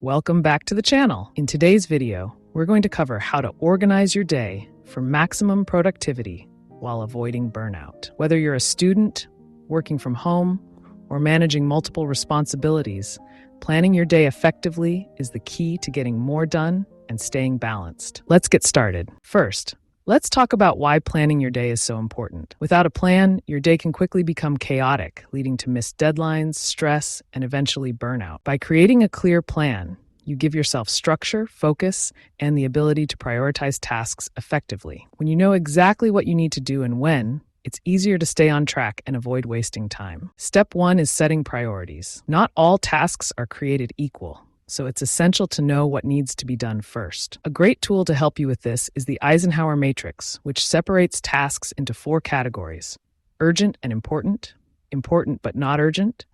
Welcome back to the channel. In today's video, we're going to cover how to organize your day for maximum productivity while avoiding burnout. Whether you're a student, working from home, or managing multiple responsibilities, planning your day effectively is the key to getting more done and staying balanced. Let's get started. First, let's talk about why planning your day is so important. Without a plan, your day can quickly become chaotic, leading to missed deadlines, stress, and eventually burnout. By creating a clear plan, you give yourself structure, focus, and the ability to prioritize tasks effectively. When you know exactly what you need to do and when, it's easier to stay on track and avoid wasting time. Step 1 is setting priorities. Not all tasks are created equal, so it's essential to know what needs to be done first. A great tool to help you with this is the Eisenhower matrix, which separates tasks into 4 categories: urgent and important, important but not urgent,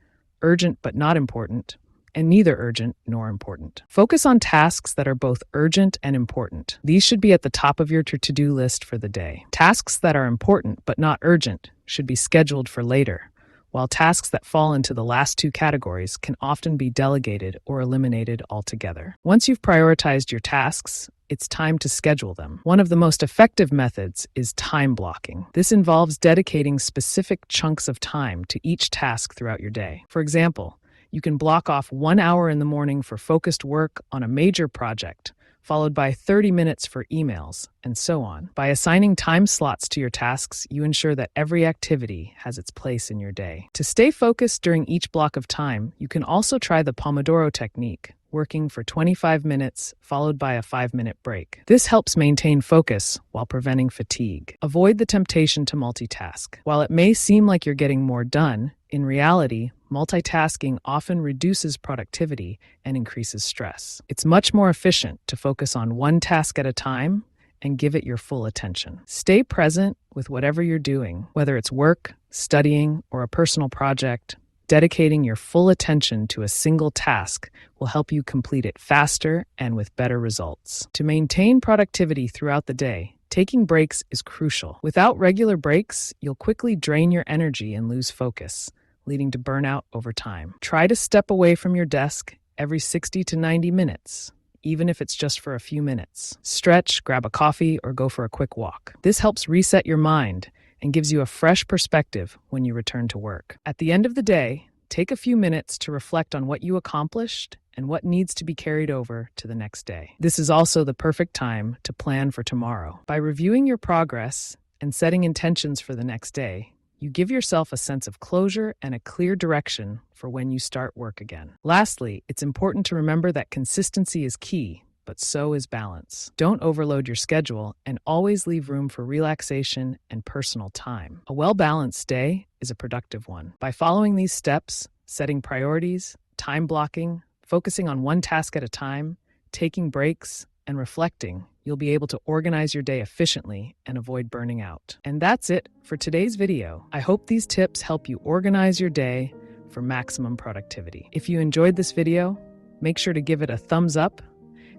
urgent but not important, and neither urgent nor important. Focus on tasks that are both urgent and important. These should be at the top of your to-do list for the day. Tasks that are important but not urgent should be scheduled for later, while tasks that fall into the last 2 categories can often be delegated or eliminated altogether. Once you've prioritized your tasks, it's time to schedule them. One of the most effective methods is time blocking. This involves dedicating specific chunks of time to each task throughout your day. For example, you can block off 1 hour in the morning for focused work on a major project, followed by 30 minutes for emails, and so on. By assigning time slots to your tasks, you ensure that every activity has its place in your day. To stay focused during each block of time, you can also try the Pomodoro technique, working for 25 minutes, followed by a 5-minute break. This helps maintain focus while preventing fatigue. Avoid the temptation to multitask. While it may seem like you're getting more done, in reality, multitasking often reduces productivity and increases stress. It's much more efficient to focus on one task at a time and give it your full attention. Stay present with whatever you're doing, whether it's work, studying, or a personal project. Dedicating your full attention to a single task will help you complete it faster and with better results. To maintain productivity throughout the day, taking breaks is crucial. Without regular breaks, you'll quickly drain your energy and lose focus, leading to burnout over time. Try to step away from your desk every 60 to 90 minutes, even if it's just for a few minutes. Stretch, grab a coffee, or go for a quick walk. This helps reset your mind and gives you a fresh perspective when you return to work. At the end of the day, take a few minutes to reflect on what you accomplished and what needs to be carried over to the next day. This is also the perfect time to plan for tomorrow. By reviewing your progress and setting intentions for the next day, you give yourself a sense of closure and a clear direction for when you start work again. Lastly, it's important to remember that consistency is key, but so is balance. Don't overload your schedule and always leave room for relaxation and personal time. A well-balanced day is a productive one. By following these steps, setting priorities, time blocking, focusing on one task at a time, taking breaks, and reflecting, you'll be able to organize your day efficiently and avoid burning out. And that's it for today's video. I hope these tips help you organize your day for maximum productivity. If you enjoyed this video, make sure to give it a thumbs up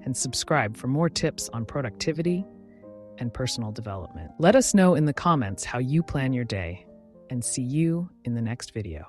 and subscribe for more tips on productivity and personal development. Let us know in the comments how you plan your day, and see you in the next video.